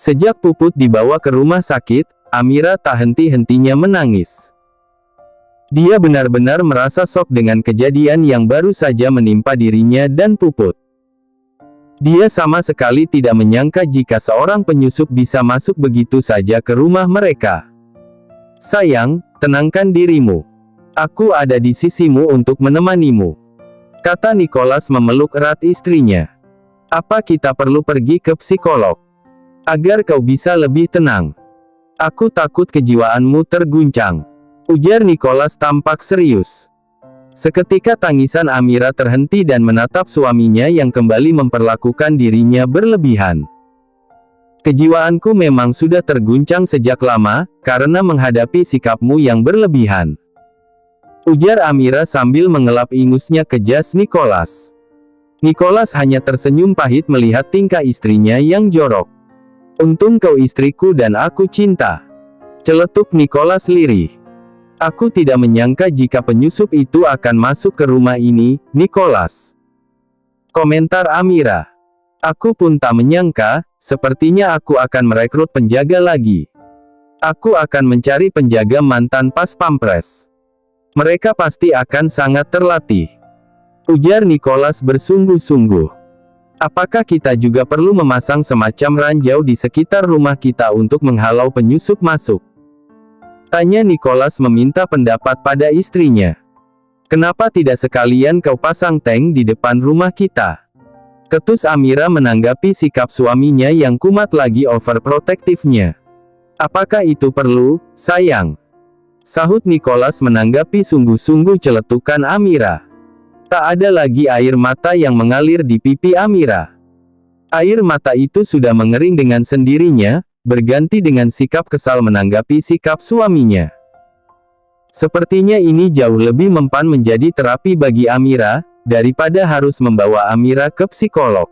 Sejak Puput dibawa ke rumah sakit, Amira tak henti-hentinya menangis. Dia benar-benar merasa shock dengan kejadian yang baru saja menimpa dirinya dan Puput. Dia sama sekali tidak menyangka jika seorang penyusup bisa masuk begitu saja ke rumah mereka. "Sayang, tenangkan dirimu. Aku ada di sisimu untuk menemanimu," kata Nicholas memeluk erat istrinya. "Apa kita perlu pergi ke psikolog? Agar kau bisa lebih tenang. Aku takut kejiwaanmu terguncang," ujar Nicholas tampak serius. Seketika tangisan Amira terhenti dan menatap suaminya yang kembali memperlakukan dirinya berlebihan. "Kejiwaanku memang sudah terguncang sejak lama, karena menghadapi sikapmu yang berlebihan," ujar Amira sambil mengelap ingusnya ke jas Nicholas. Nicholas hanya tersenyum pahit melihat tingkah istrinya yang jorok. "Untung kau istriku dan aku cinta," celetuk Nicholas lirih. "Aku tidak menyangka jika penyusup itu akan masuk ke rumah ini, Nicholas," komentar Amira. "Aku pun tak menyangka, sepertinya aku akan merekrut penjaga lagi. Aku akan mencari penjaga mantan pas pampres. Mereka pasti akan sangat terlatih," ujar Nicholas bersungguh-sungguh. "Apakah kita juga perlu memasang semacam ranjau di sekitar rumah kita untuk menghalau penyusup masuk?" tanya Nicholas meminta pendapat pada istrinya. "Kenapa tidak sekalian kau pasang tank di depan rumah kita?" ketus Amira menanggapi sikap suaminya yang kumat lagi overprotektifnya. "Apakah itu perlu, sayang?" sahut Nicholas menanggapi sungguh-sungguh celetukan Amira. Tak ada lagi air mata yang mengalir di pipi Amira. Air mata itu sudah mengering dengan sendirinya, berganti dengan sikap kesal menanggapi sikap suaminya. Sepertinya ini jauh lebih mempan menjadi terapi bagi Amira, daripada harus membawa Amira ke psikolog.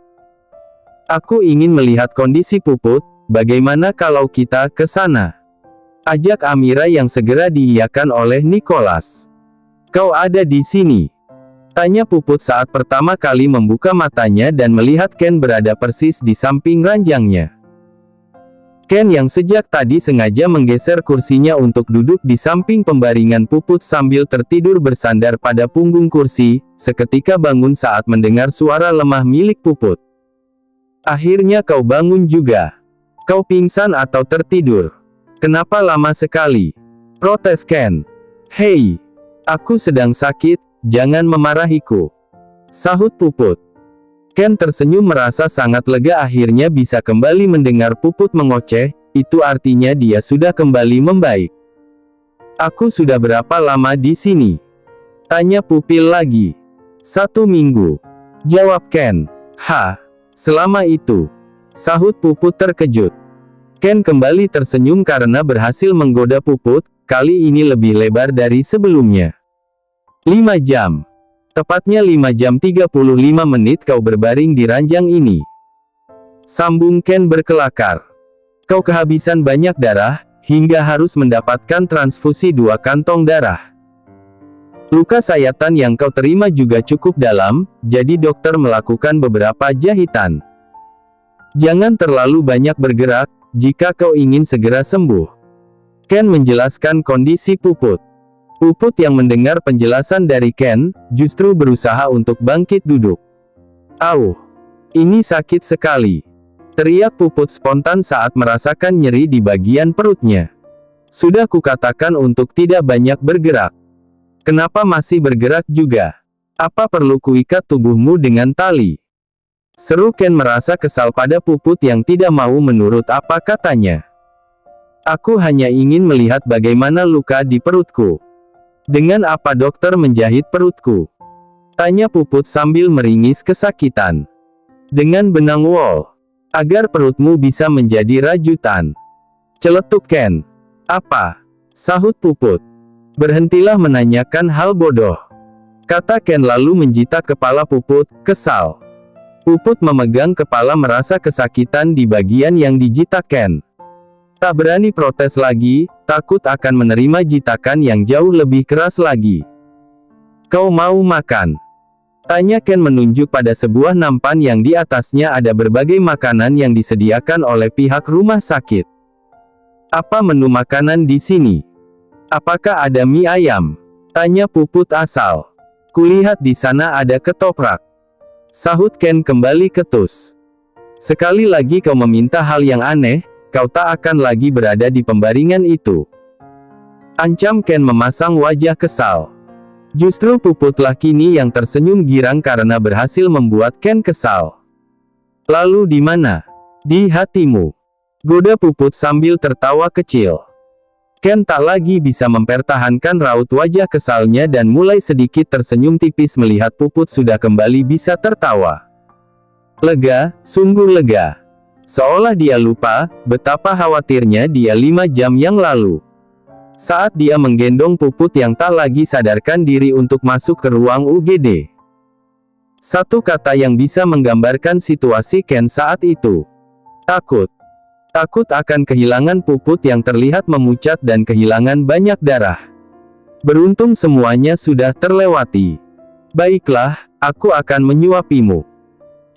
"Aku ingin melihat kondisi Puput, bagaimana kalau kita ke sana?" ajak Amira yang segera diiyakan oleh Nicholas. "Kau ada di sini?" tanya Puput saat pertama kali membuka matanya dan melihat Ken berada persis di samping ranjangnya. Ken yang sejak tadi sengaja menggeser kursinya untuk duduk di samping pembaringan Puput sambil tertidur bersandar pada punggung kursi, seketika bangun saat mendengar suara lemah milik Puput. "Akhirnya kau bangun juga. Kau pingsan atau tertidur? Kenapa lama sekali?" protes Ken. "Hei, aku sedang sakit, jangan memarahiku," sahut Puput. Ken tersenyum merasa sangat lega akhirnya bisa kembali mendengar Puput mengoceh, itu artinya dia sudah kembali membaik. "Aku sudah berapa lama di sini?" tanya Pupil lagi. "1 minggu," jawab Ken. "Hah, selama itu?" sahut Puput terkejut. Ken kembali tersenyum karena berhasil menggoda Puput, kali ini lebih lebar dari sebelumnya. 5 jam. Tepatnya 5 jam 35 menit kau berbaring di ranjang ini, sambung Ken berkelakar. "Kau kehabisan banyak darah, hingga harus mendapatkan transfusi 2 kantong darah. Luka sayatan yang kau terima juga cukup dalam, jadi dokter melakukan beberapa jahitan. Jangan terlalu banyak bergerak, jika kau ingin segera sembuh," Ken menjelaskan kondisi Puput. Puput yang mendengar penjelasan dari Ken, justru berusaha untuk bangkit duduk. "Auh, ini sakit sekali," teriak Puput spontan saat merasakan nyeri di bagian perutnya. "Sudah kukatakan untuk tidak banyak bergerak. Kenapa masih bergerak juga? Apa perlu kuikat tubuhmu dengan tali?" seru Ken merasa kesal pada Puput yang tidak mau menurut apa katanya. "Aku hanya ingin melihat bagaimana luka di perutku. Dengan apa dokter menjahit perutku?" tanya Puput sambil meringis kesakitan. "Dengan benang wol. Agar perutmu bisa menjadi rajutan," celetuk Ken. "Apa?" sahut Puput. "Berhentilah menanyakan hal bodoh," kata Ken lalu menjita kepala Puput, kesal. Puput memegang kepala merasa kesakitan di bagian yang dijita Ken. Tak berani protes lagi, takut akan menerima jitakan yang jauh lebih keras lagi. "Kau mau makan?" Tanya Ken menunjuk pada sebuah nampan yang di atasnya ada berbagai makanan yang disediakan oleh pihak rumah sakit. Apa menu makanan di sini? Apakah ada mie ayam? Tanya Puput asal. Kulihat di sana ada ketoprak. Sahut Ken kembali ketus. Sekali lagi kau meminta hal yang aneh, kau tak akan lagi berada di pembaringan itu. Ancam Ken memasang wajah kesal. Justru Puputlah kini yang tersenyum girang karena berhasil membuat Ken kesal. Lalu di mana? Di hatimu. Goda Puput sambil tertawa kecil. Ken tak lagi bisa mempertahankan raut wajah kesalnya dan mulai sedikit tersenyum tipis melihat Puput sudah kembali bisa tertawa. Lega, sungguh lega. Seolah dia lupa betapa khawatirnya dia 5 jam yang lalu. Saat dia menggendong Puput yang tak lagi sadarkan diri untuk masuk ke ruang UGD. Satu kata yang bisa menggambarkan situasi Ken saat itu. Takut. Takut akan kehilangan Puput yang terlihat memucat dan kehilangan banyak darah. Beruntung semuanya sudah terlewati. Baiklah, aku akan menyuapimu.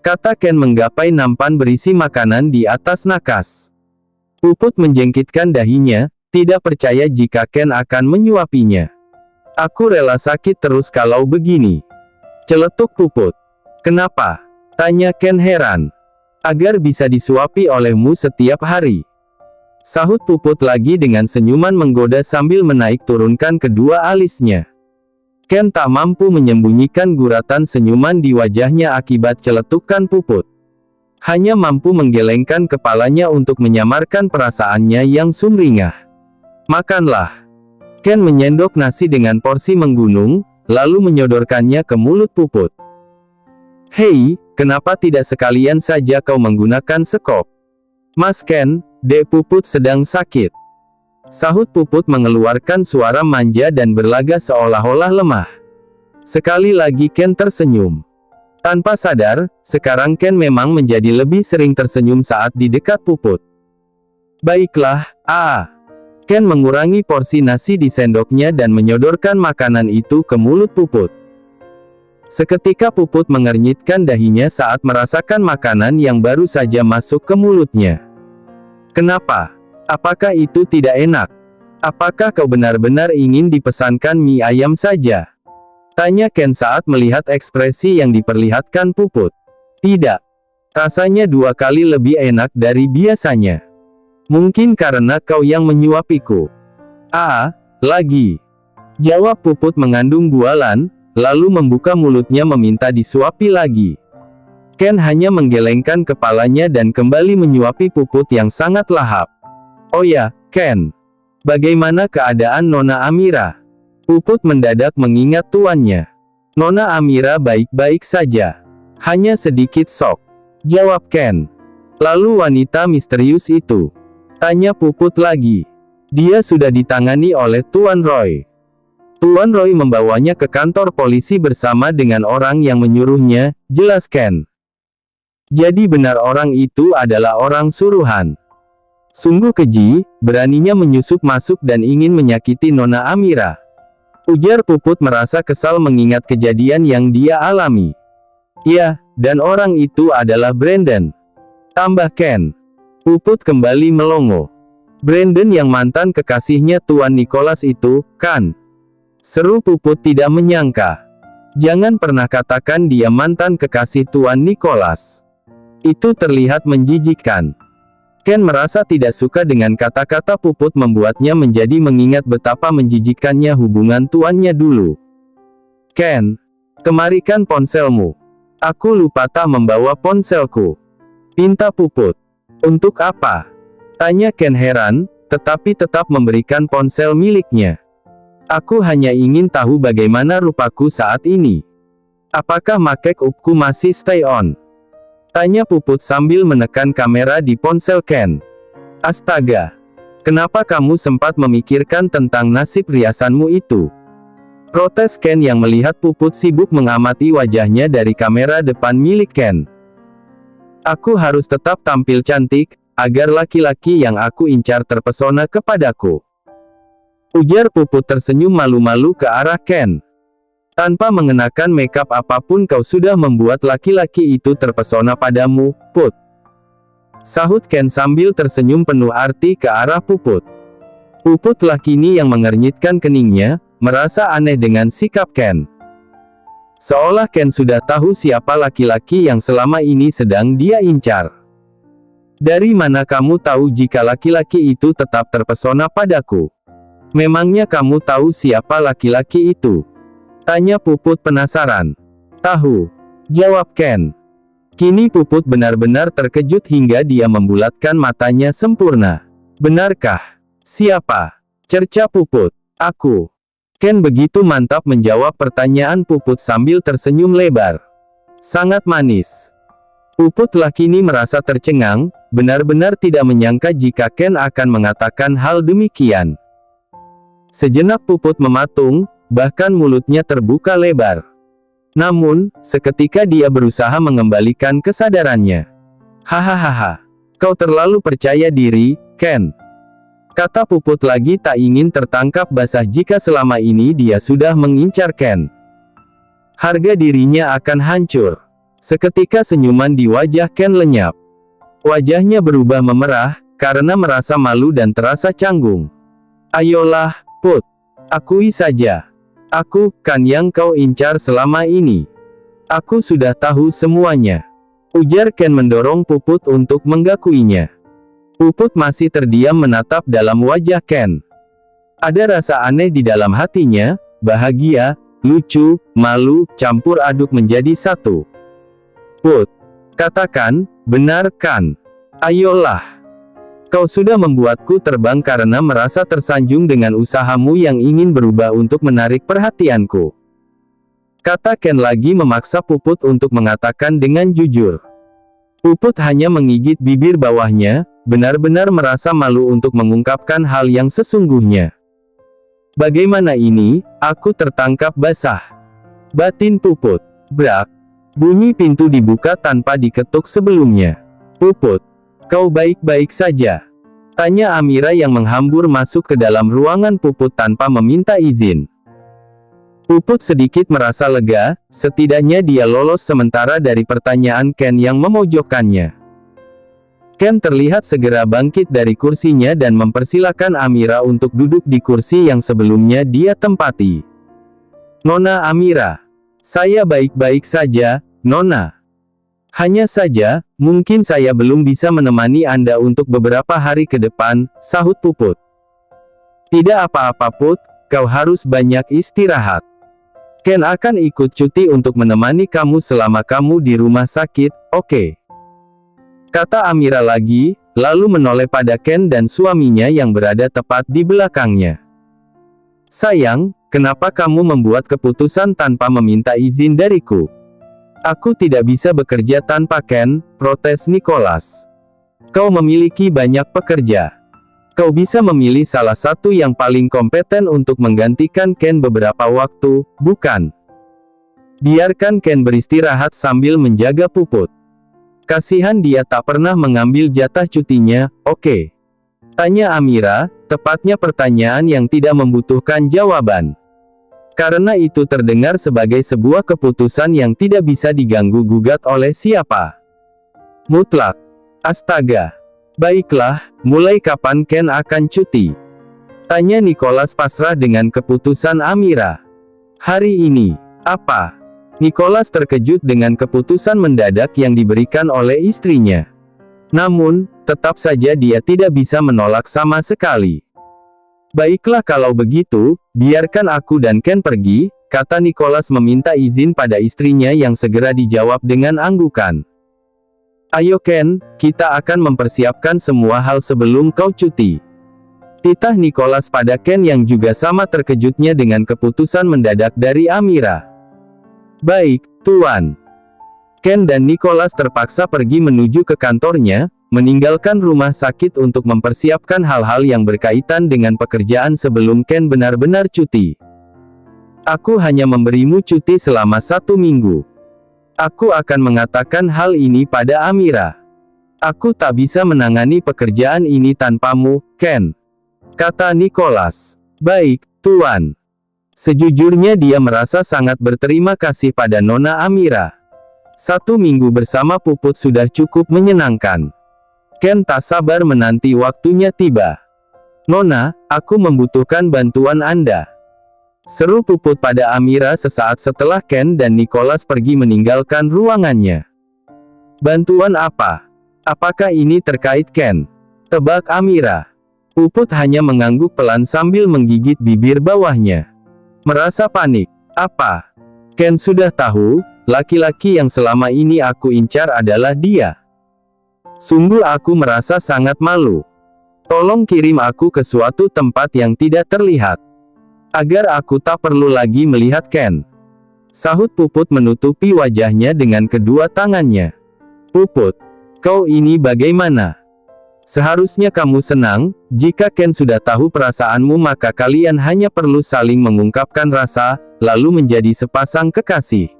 Kata Ken menggapai nampan berisi makanan di atas nakas. Puput menjengkitkan dahinya. Tidak percaya jika Ken akan menyuapinya. Aku rela sakit terus kalau begini. Celetuk Puput. Kenapa? Tanya Ken heran. Agar bisa disuapi olehmu setiap hari. Sahut Puput lagi dengan senyuman menggoda sambil menaik turunkan kedua alisnya. Ken tak mampu menyembunyikan guratan senyuman di wajahnya akibat celetukan Puput. Hanya mampu menggelengkan kepalanya untuk menyamarkan perasaannya yang sumringah. Makanlah. Ken menyendok nasi dengan porsi menggunung, lalu menyodorkannya ke mulut Puput. Hei, kenapa tidak sekalian saja kau menggunakan sekop? Mas Ken, Dek Puput sedang sakit. Sahut Puput mengeluarkan suara manja dan berlaga seolah-olah lemah. Sekali lagi Ken tersenyum. Tanpa sadar, sekarang Ken memang menjadi lebih sering tersenyum saat di dekat Puput. Baiklah, Ken mengurangi porsi nasi di sendoknya dan menyodorkan makanan itu ke mulut Puput. Seketika Puput mengernyitkan dahinya saat merasakan makanan yang baru saja masuk ke mulutnya. Kenapa? Apakah itu tidak enak? Apakah kau benar-benar ingin dipesankan mie ayam saja? Tanya Ken saat melihat ekspresi yang diperlihatkan Puput. Tidak. Rasanya 2 kali lebih enak dari biasanya. Mungkin karena kau yang menyuapiku. Lagi. Jawab Puput mengandung bualan, lalu membuka mulutnya meminta disuapi lagi. Ken hanya menggelengkan kepalanya dan kembali menyuapi Puput yang sangat lahap. Oh ya, Ken. Bagaimana keadaan Nona Amira? Puput mendadak mengingat tuannya. Nona Amira baik-baik saja. Hanya sedikit shock. Jawab Ken. Lalu wanita misterius itu? Tanya Puput lagi. Dia sudah ditangani oleh Tuan Roy. Tuan Roy membawanya ke kantor polisi bersama dengan orang yang menyuruhnya, jelas Ken. Jadi benar orang itu adalah orang suruhan. Sungguh keji, beraninya menyusup masuk dan ingin menyakiti Nona Amira. Ujar Puput merasa kesal mengingat kejadian yang dia alami. Ya, dan orang itu adalah Brandon. Tambah Ken. Puput kembali melongo. Brandon yang mantan kekasihnya Tuan Nicholas itu, kan? Seru Puput tidak menyangka. Jangan pernah katakan dia mantan kekasih Tuan Nicholas. Itu terlihat menjijikkan. Ken merasa tidak suka dengan kata-kata Puput membuatnya menjadi mengingat betapa menjijikkannya hubungan tuannya dulu. Ken, kemarikan ponselmu. Aku lupa tak membawa ponselku. Pinta Puput. Untuk apa? Tanya Ken heran, tetapi tetap memberikan ponsel miliknya. Aku hanya ingin tahu bagaimana rupaku saat ini. Apakah makeup upku masih stay on? Tanya Puput sambil menekan kamera di ponsel Ken. Astaga. Kenapa kamu sempat memikirkan tentang nasib riasanmu itu? Protes Ken yang melihat Puput sibuk mengamati wajahnya dari kamera depan milik Ken. Aku harus tetap tampil cantik, agar laki-laki yang aku incar terpesona kepadaku. Ujar Puput tersenyum malu-malu ke arah Ken. Tanpa mengenakan makeup apapun kau sudah membuat laki-laki itu terpesona padamu, Put. Sahut Ken sambil tersenyum penuh arti ke arah Puput. Puputlah kini yang mengernyitkan keningnya, merasa aneh dengan sikap Ken. Seolah Ken sudah tahu siapa laki-laki yang selama ini sedang dia incar. Dari mana kamu tahu jika laki-laki itu tetap terpesona padaku? Memangnya kamu tahu siapa laki-laki itu? Tanya Puput penasaran. Tahu, jawab Ken. Kini Puput benar-benar terkejut hingga dia membulatkan matanya sempurna. Benarkah? Siapa? Cerca Puput. Aku. Ken begitu mantap menjawab pertanyaan Puput sambil tersenyum lebar. Sangat manis. Puputlah kini merasa tercengang, benar-benar tidak menyangka jika Ken akan mengatakan hal demikian. Sejenak Puput mematung, bahkan mulutnya terbuka lebar. Namun, seketika dia berusaha mengembalikan kesadarannya. Hahaha, kau terlalu percaya diri, Ken. Kata Puput lagi tak ingin tertangkap basah jika selama ini dia sudah mengincar Ken. Harga dirinya akan hancur. Seketika senyuman di wajah Ken lenyap. Wajahnya berubah memerah, karena merasa malu dan terasa canggung. Ayolah, Put. Akui saja. Aku, kan yang kau incar selama ini. Aku sudah tahu semuanya. Ujar Ken mendorong Puput untuk menggakuinya. Puput masih terdiam menatap dalam wajah Ken. Ada rasa aneh di dalam hatinya, bahagia, lucu, malu, campur aduk menjadi satu. Put, katakan, benar kan? Ayolah. Kau sudah membuatku terbang karena merasa tersanjung dengan usahamu yang ingin berubah untuk menarik perhatianku. Kata Ken lagi memaksa Puput untuk mengatakan dengan jujur. Puput hanya menggigit bibir bawahnya, benar-benar merasa malu untuk mengungkapkan hal yang sesungguhnya. Bagaimana ini, aku tertangkap basah. Batin Puput. Brak. Bunyi pintu dibuka tanpa diketuk sebelumnya. Puput. Kau baik-baik saja? Tanya Amira yang menghambur masuk ke dalam ruangan Puput tanpa meminta izin. Puput sedikit merasa lega, setidaknya dia lolos sementara dari pertanyaan Ken yang memojokkannya. Ken terlihat segera bangkit dari kursinya dan mempersilakan Amira untuk duduk di kursi yang sebelumnya dia tempati. Nona Amira. Saya baik-baik saja, Nona. Hanya saja, mungkin saya belum bisa menemani Anda untuk beberapa hari ke depan, sahut Puput. Tidak apa-apa Put, kau harus banyak istirahat. Ken akan ikut cuti untuk menemani kamu selama kamu di rumah sakit, oke? Kata Amira lagi, lalu menoleh pada Ken dan suaminya yang berada tepat di belakangnya. Sayang, kenapa kamu membuat keputusan tanpa meminta izin dariku? Aku tidak bisa bekerja tanpa Ken, protes Nicholas. Kau memiliki banyak pekerja. Kau bisa memilih salah satu yang paling kompeten untuk menggantikan Ken beberapa waktu, bukan? Biarkan Ken beristirahat sambil menjaga Puput. Kasihan dia tak pernah mengambil jatah cutinya, oke? Tanya Amira, tepatnya pertanyaan yang tidak membutuhkan jawaban. Karena itu terdengar sebagai sebuah keputusan yang tidak bisa diganggu-gugat oleh siapa. Mutlak. Astaga. Baiklah, mulai kapan Ken akan cuti? Tanya Nicholas pasrah dengan keputusan Amira. Hari ini. Apa? Nicholas terkejut dengan keputusan mendadak yang diberikan oleh istrinya. Namun, tetap saja dia tidak bisa menolak sama sekali. Baiklah kalau begitu, biarkan aku dan Ken pergi, kata Nicholas meminta izin pada istrinya yang segera dijawab dengan anggukan. Ayo Ken, kita akan mempersiapkan semua hal sebelum kau cuti. Titah Nicholas pada Ken yang juga sama terkejutnya dengan keputusan mendadak dari Amira. Baik, Tuan. Ken dan Nicholas terpaksa pergi menuju ke kantornya, meninggalkan rumah sakit untuk mempersiapkan hal-hal yang berkaitan dengan pekerjaan sebelum Ken benar-benar cuti. Aku hanya memberimu cuti selama 1 minggu. Aku akan mengatakan hal ini pada Amira. Aku tak bisa menangani pekerjaan ini tanpamu, Ken. Kata Nicholas. Baik, Tuan. Sejujurnya dia merasa sangat berterima kasih pada Nona Amira. 1 minggu bersama Puput sudah cukup menyenangkan. Ken tak sabar menanti waktunya tiba. "Nona, aku membutuhkan bantuan Anda," seru Puput pada Amira sesaat setelah Ken dan Nicholas pergi meninggalkan ruangannya. "Bantuan apa? Apakah ini terkait Ken?" tebak Amira. Puput hanya mengangguk pelan sambil menggigit bibir bawahnya. Merasa panik. "Apa? Ken sudah tahu, laki-laki yang selama ini aku incar adalah dia. Sungguh aku merasa sangat malu. Tolong kirim aku ke suatu tempat yang tidak terlihat, agar aku tak perlu lagi melihat Ken," sahut Puput menutupi wajahnya dengan kedua tangannya. "Puput, kau ini bagaimana? Seharusnya kamu senang, jika Ken sudah tahu perasaanmu maka kalian hanya perlu saling mengungkapkan rasa, lalu menjadi sepasang kekasih.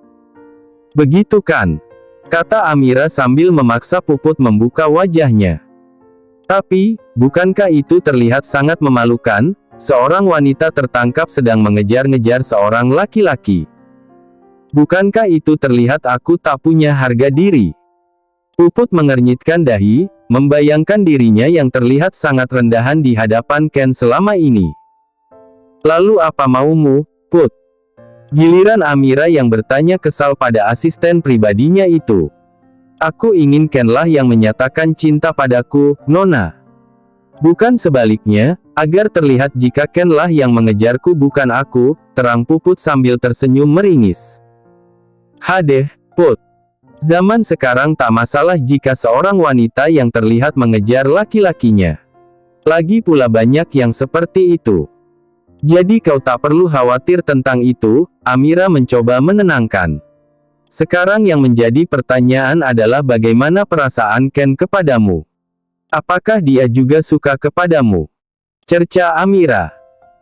Begitu kan?" kata Amira sambil memaksa Puput membuka wajahnya. "Tapi, bukankah itu terlihat sangat memalukan? Seorang wanita tertangkap sedang mengejar-ngejar seorang laki-laki. Bukankah itu terlihat aku tak punya harga diri?" Puput mengernyitkan dahi, membayangkan dirinya yang terlihat sangat rendahan di hadapan Ken selama ini. "Lalu apa maumu, Put?" Giliran Amira yang bertanya kesal pada asisten pribadinya itu. "Aku ingin Kenlah yang menyatakan cinta padaku, Nona. Bukan sebaliknya, agar terlihat jika Kenlah yang mengejarku bukan aku," terang Puput sambil tersenyum meringis. "Hadeh, Put. Zaman sekarang tak masalah jika seorang wanita yang terlihat mengejar laki-lakinya. Lagi pula banyak yang seperti itu. Jadi kau tak perlu khawatir tentang itu," Amira mencoba menenangkan. "Sekarang yang menjadi pertanyaan adalah bagaimana perasaan Ken kepadamu. Apakah dia juga suka kepadamu?" cerca Amira.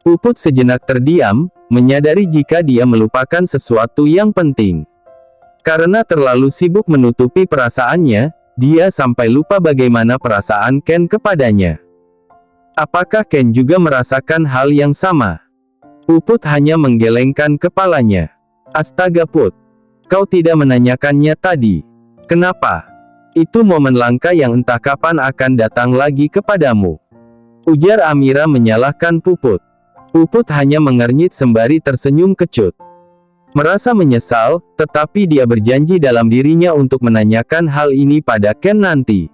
Puput sejenak terdiam, menyadari jika dia melupakan sesuatu yang penting. Karena terlalu sibuk menutupi perasaannya, dia sampai lupa bagaimana perasaan Ken kepadanya. Apakah Ken juga merasakan hal yang sama? Puput hanya menggelengkan kepalanya. "Astaga Put, kau tidak menanyakannya tadi. Kenapa? Itu momen langka yang entah kapan akan datang lagi kepadamu," ujar Amira menyalahkan Puput. Puput hanya mengernyit sembari tersenyum kecut. Merasa menyesal, tetapi dia berjanji dalam dirinya untuk menanyakan hal ini pada Ken nanti.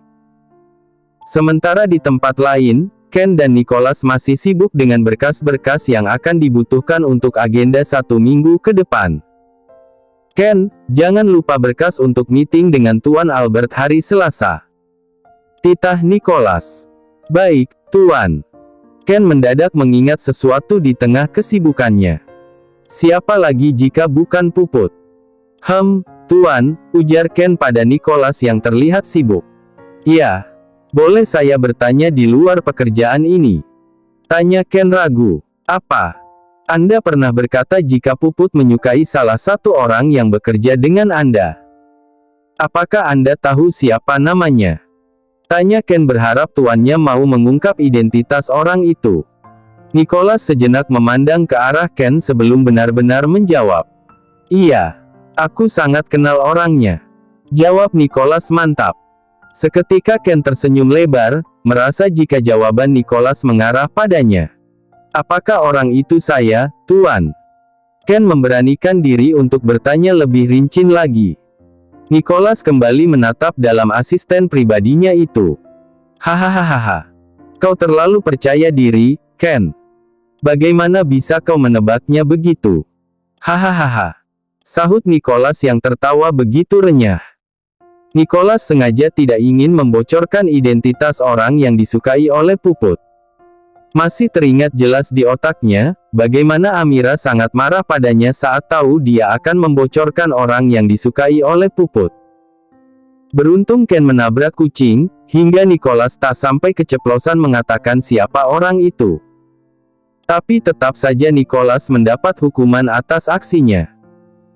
Sementara di tempat lain, Ken dan Nicholas masih sibuk dengan berkas-berkas yang akan dibutuhkan untuk agenda 1 minggu ke depan. "Ken, jangan lupa berkas untuk meeting dengan Tuan Albert hari Selasa," titah Nicholas. "Baik, Tuan." Ken mendadak mengingat sesuatu di tengah kesibukannya. Siapa lagi jika bukan Puput? Tuan," ujar Ken pada Nicholas yang terlihat sibuk. "Ya, boleh saya bertanya di luar pekerjaan ini?" tanya Ken ragu. "Apa? Anda pernah berkata jika Puput menyukai salah satu orang yang bekerja dengan Anda. Apakah Anda tahu siapa namanya?" tanya Ken berharap tuannya mau mengungkap identitas orang itu. Nicholas sejenak memandang ke arah Ken sebelum benar-benar menjawab. "Iya, aku sangat kenal orangnya," jawab Nicholas mantap. Seketika Ken tersenyum lebar, merasa jika jawaban Nicholas mengarah padanya. "Apakah orang itu saya, Tuan?" Ken memberanikan diri untuk bertanya lebih rinci lagi. Nicholas kembali menatap dalam asisten pribadinya itu. "Hahaha. Kau terlalu percaya diri, Ken. Bagaimana bisa kau menebaknya begitu?" "Hahaha," sahut Nicholas yang tertawa begitu renyah. Nicholas sengaja tidak ingin membocorkan identitas orang yang disukai oleh Puput. Masih teringat jelas di otaknya, bagaimana Amira sangat marah padanya saat tahu dia akan membocorkan orang yang disukai oleh Puput. Beruntung Ken menabrak kucing, hingga Nicholas tak sampai keceplosan mengatakan siapa orang itu. Tapi tetap saja Nicholas mendapat hukuman atas aksinya.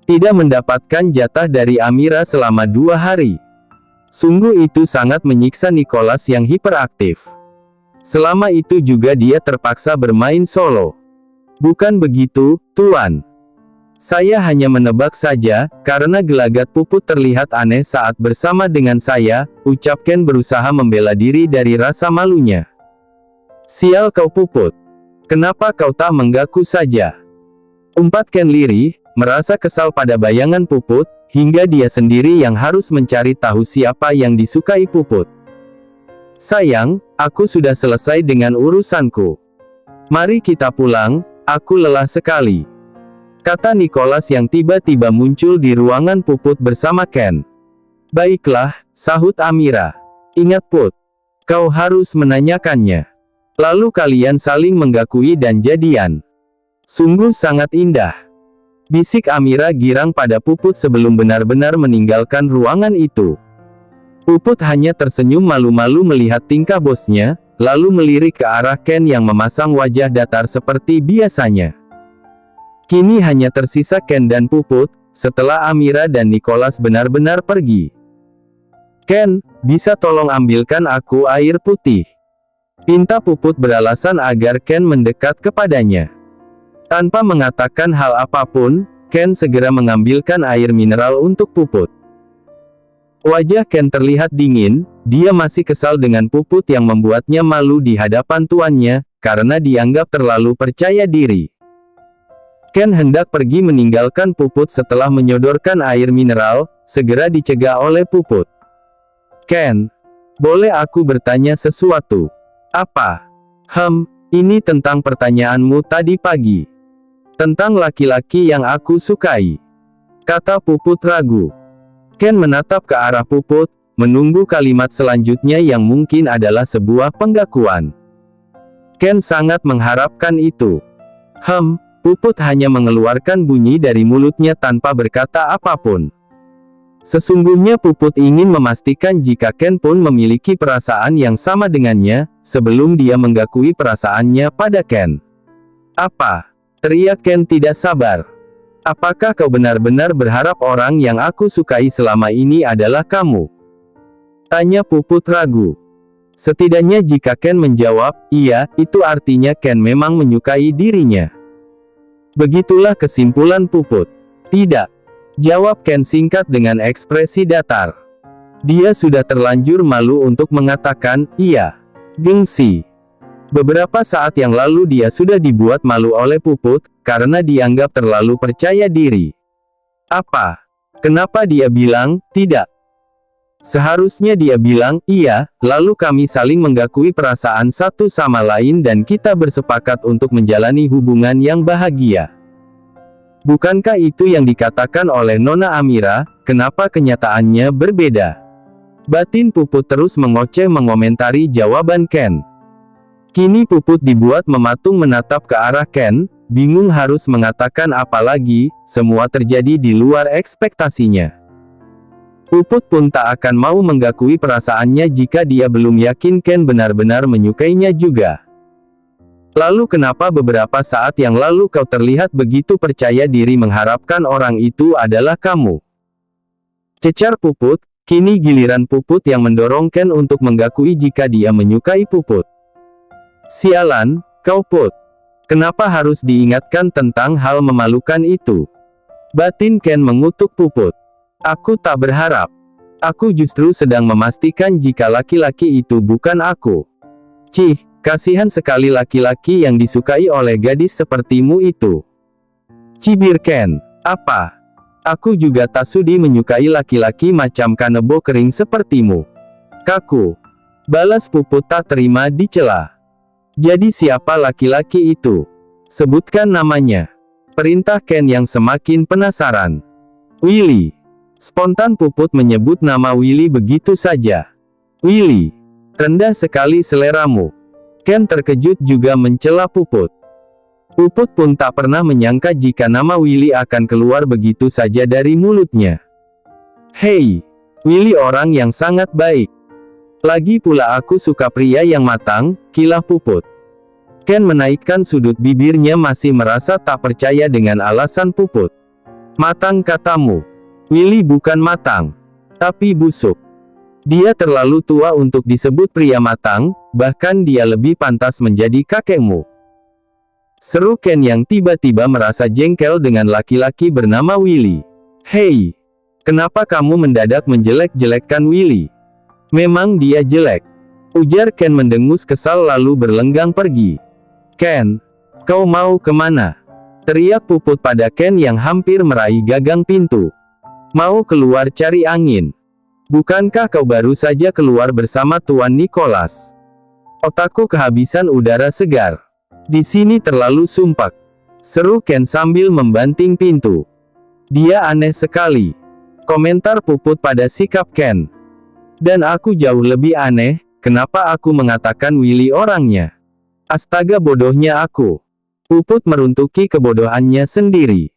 Tidak mendapatkan jatah dari Amira selama 2 hari. Sungguh itu sangat menyiksa Nicholas yang hiperaktif. Selama itu juga dia terpaksa bermain solo. Bukan begitu, Tuan. Saya hanya menebak saja, karena gelagat Puput terlihat aneh saat bersama dengan saya, ucap Ken berusaha membela diri dari rasa malunya. Sial kau Puput. Kenapa kau tak mengaku saja? Umpat Ken lirih, merasa kesal pada bayangan Puput, hingga dia sendiri yang harus mencari tahu siapa yang disukai Puput. Sayang, aku sudah selesai dengan urusanku. Mari kita pulang, aku lelah sekali. Kata Nicholas yang tiba-tiba muncul di ruangan Puput bersama Ken. Baiklah, sahut Amira. Ingat Put, kau harus menanyakannya. Lalu kalian saling menggakui dan jadian. Sungguh sangat indah. Bisik Amira girang pada Puput sebelum benar-benar meninggalkan ruangan itu. Puput hanya tersenyum malu-malu melihat tingkah bosnya, lalu melirik ke arah Ken yang memasang wajah datar seperti biasanya. Kini hanya tersisa Ken dan Puput, setelah Amira dan Nicholas benar-benar pergi. Ken, bisa tolong ambilkan aku air putih? Pinta Puput beralasan agar Ken mendekat kepadanya. Tanpa mengatakan hal apapun, Ken segera mengambilkan air mineral untuk Puput. Wajah Ken terlihat dingin, dia masih kesal dengan Puput yang membuatnya malu di hadapan tuannya, karena dianggap terlalu percaya diri. Ken hendak pergi meninggalkan Puput setelah menyodorkan air mineral, segera dicegah oleh Puput. Ken, boleh aku bertanya sesuatu? Apa? Ini tentang pertanyaanmu tadi pagi. Tentang laki-laki yang aku sukai. Kata Puput ragu. Ken menatap ke arah Puput, menunggu kalimat selanjutnya yang mungkin adalah sebuah penggakuan. Ken sangat mengharapkan itu. Puput hanya mengeluarkan bunyi dari mulutnya tanpa berkata apapun. Sesungguhnya Puput ingin memastikan jika Ken pun memiliki perasaan yang sama dengannya, sebelum dia menggakui perasaannya pada Ken. Apa? Teriak Ken tidak sabar. Apakah kau benar-benar berharap orang yang aku sukai selama ini adalah kamu? Tanya Puput ragu. Setidaknya jika Ken menjawab, iya, itu artinya Ken memang menyukai dirinya. Begitulah kesimpulan Puput. Tidak. Jawab Ken singkat dengan ekspresi datar. Dia sudah terlanjur malu untuk mengatakan, iya. Gengsi. Beberapa saat yang lalu dia sudah dibuat malu oleh Puput, karena dianggap terlalu percaya diri. Apa? Kenapa dia bilang, tidak? Seharusnya dia bilang, iya, lalu kami saling menggakui perasaan satu sama lain dan kita bersepakat untuk menjalani hubungan yang bahagia. Bukankah itu yang dikatakan oleh Nona Amira? Kenapa kenyataannya berbeda? Batin Puput terus mengoceh mengomentari jawaban Ken. Kini Puput dibuat mematung menatap ke arah Ken, bingung harus mengatakan apa lagi, semua terjadi di luar ekspektasinya. Puput pun tak akan mau menggakui perasaannya jika dia belum yakin Ken benar-benar menyukainya juga. Lalu kenapa beberapa saat yang lalu kau terlihat begitu percaya diri mengharapkan orang itu adalah kamu? Cecar Puput, kini giliran Puput yang mendorong Ken untuk menggakui jika dia menyukai Puput. Sialan, kau Put. Kenapa harus diingatkan tentang hal memalukan itu? Batin Ken mengutuk Puput. Aku tak berharap. Aku justru sedang memastikan jika laki-laki itu bukan aku. Cih, kasihan sekali laki-laki yang disukai oleh gadis sepertimu itu. Cibir Ken. Apa? Aku juga tak sudi menyukai laki-laki macam kanebo kering sepertimu. Kaku. Balas Puput tak terima dicela. Jadi siapa laki-laki itu? Sebutkan namanya. Perintah Ken yang semakin penasaran. Willy. Spontan Puput menyebut nama Willy begitu saja. Willy. Rendah sekali seleramu. Ken terkejut juga mencela Puput. Puput pun tak pernah menyangka jika nama Willy akan keluar begitu saja dari mulutnya. Hei, Willy orang yang sangat baik. Lagi pula aku suka pria yang matang, kilah Puput. Ken menaikkan sudut bibirnya masih merasa tak percaya dengan alasan Puput. Matang katamu. Willy bukan matang, tapi busuk. Dia terlalu tua untuk disebut pria matang, bahkan dia lebih pantas menjadi kakekmu. Seru Ken yang tiba-tiba merasa jengkel dengan laki-laki bernama Willy. "Hei, kenapa kamu mendadak menjelek-jelekkan Willy? Memang dia jelek," ujar Ken mendengus kesal lalu berlenggang pergi. "Ken, kau mau kemana?" teriak Puput pada Ken yang hampir meraih gagang pintu. "Mau keluar cari angin? Bukankah kau baru saja keluar bersama Tuan Nicholas? Otakku kehabisan udara segar. Di sini terlalu sumpek," seru Ken sambil membanting pintu. "Dia aneh sekali," komentar Puput pada sikap Ken. "Dan aku jauh lebih aneh, kenapa aku mengatakan Willy orangnya? Astaga bodohnya aku." Puput meruntuki kebodohannya sendiri.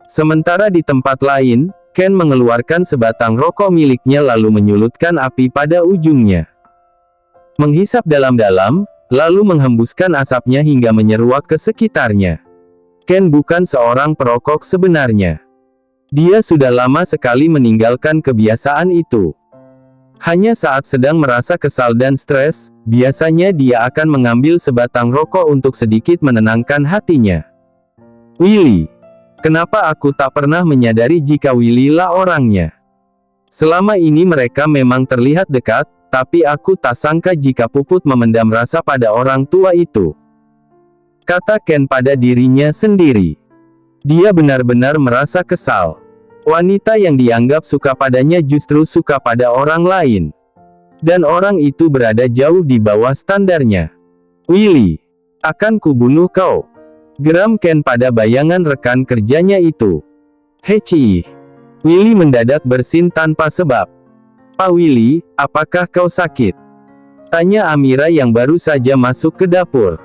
Sementara di tempat lain, Ken mengeluarkan sebatang rokok miliknya lalu menyulutkan api pada ujungnya. Menghisap dalam-dalam, lalu menghembuskan asapnya hingga menyeruak ke sekitarnya. Ken bukan seorang perokok sebenarnya. Dia sudah lama sekali meninggalkan kebiasaan itu. Hanya saat sedang merasa kesal dan stres, biasanya dia akan mengambil sebatang rokok untuk sedikit menenangkan hatinya. "Willy. Kenapa aku tak pernah menyadari jika Willy lah orangnya? Selama ini mereka memang terlihat dekat, tapi aku tak sangka jika Puput memendam rasa pada orang tua itu," kata Ken pada dirinya sendiri. Dia benar-benar merasa kesal. Wanita yang dianggap suka padanya justru suka pada orang lain. Dan orang itu berada jauh di bawah standarnya. "Willy, akan kubunuh kau," geram Ken pada bayangan rekan kerjanya itu. "Heci." Willy mendadak bersin tanpa sebab. "Pak Willy, apakah kau sakit?" tanya Amira yang baru saja masuk ke dapur.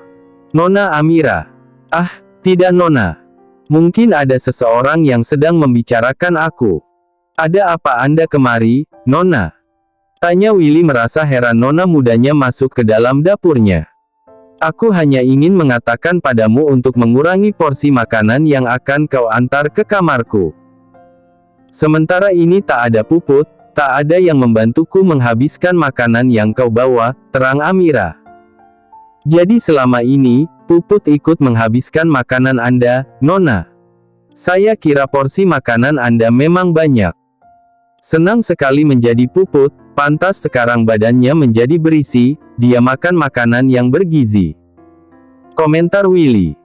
"Nona Amira." "Ah, tidak Nona. Mungkin ada seseorang yang sedang membicarakan aku." "Ada apa Anda kemari, Nona?" tanya Willy merasa heran nona mudanya masuk ke dalam dapurnya. "Aku hanya ingin mengatakan padamu untuk mengurangi porsi makanan yang akan kau antar ke kamarku." "Sementara ini tak ada Puput, tak ada yang membantuku menghabiskan makanan yang kau bawa," terang Amira. "Jadi selama ini, Puput ikut menghabiskan makanan Anda, Nona? Saya kira porsi makanan Anda memang banyak." Senang sekali menjadi Puput, pantas sekarang badannya menjadi berisi, dia makan makanan yang bergizi. Komentar Willy.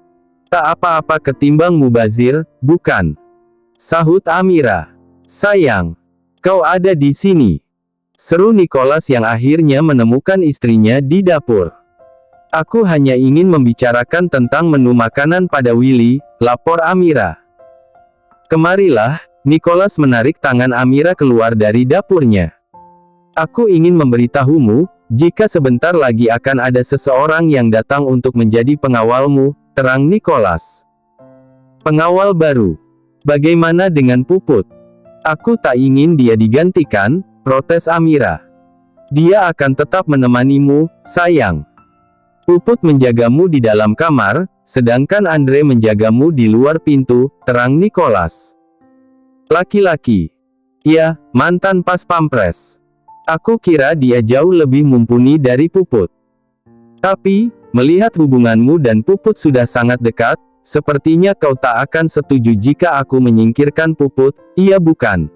"Tak apa-apa ketimbang mubazir, bukan?" sahut Amira. "Sayang, kau ada di sini," seru Nicholas yang akhirnya menemukan istrinya di dapur. "Aku hanya ingin membicarakan tentang menu makanan pada Willy," lapor Amira. "Kemarilah." Nicholas menarik tangan Amira keluar dari dapurnya. "Aku ingin memberitahumu, jika sebentar lagi akan ada seseorang yang datang untuk menjadi pengawalmu," terang Nicholas. "Pengawal baru? Bagaimana dengan Puput?" "Aku tak ingin dia digantikan," protes Amira. "Dia akan tetap menemanimu, sayang. Puput menjagamu di dalam kamar, sedangkan Andre menjagamu di luar pintu," terang Nicholas. "Laki-laki? Ya, mantan pas pampres. Aku kira dia jauh lebih mumpuni dari Puput. Tapi, melihat hubunganmu dan Puput sudah sangat dekat, sepertinya kau tak akan setuju jika aku menyingkirkan Puput, iya bukan?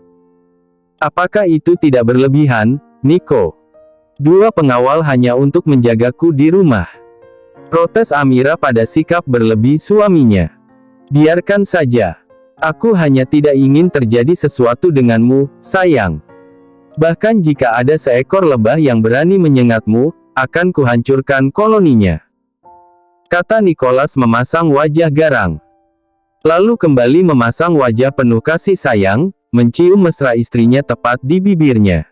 Apakah itu tidak berlebihan, Niko? 2 pengawal hanya untuk menjagaku di rumah," protes Amira pada sikap berlebih suaminya. "Biarkan saja. Aku hanya tidak ingin terjadi sesuatu denganmu, sayang. Bahkan jika ada seekor lebah yang berani menyengatmu, akan kuhancurkan koloninya," kata Nicholas memasang wajah garang. Lalu kembali memasang wajah penuh kasih sayang, mencium mesra istrinya tepat di bibirnya.